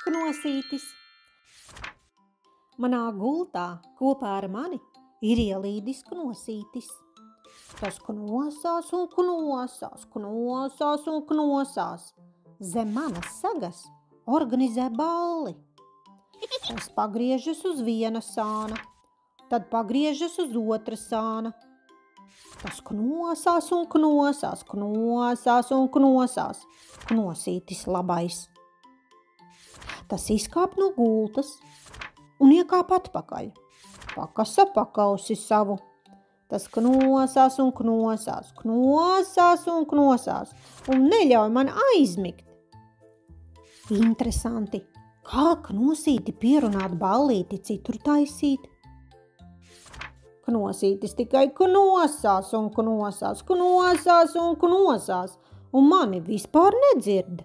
Knosītis. Manā gultā kopā ar mani ir ielīdis knosītis. Tas knosās un knosās, knosās un knosās. Zem manas sagas organizē balli. Tas pagriežas uz viena sāna, tad pagriežas uz otra sāna. Tas knosās un knosās, knosās un knosās. Knosītis labais. Tas izkāp no gultas un iekāp atpakaļ. Pakasa pakausi savu. Tas knosās un knosās, knosās un knosās un neļauj man aizmigt. Interesanti, kā knosīti pierunāt ballīti citur taisīt. Knosītis tikai knosās un knosās, knosās un knosās, un mani vispār nedzird.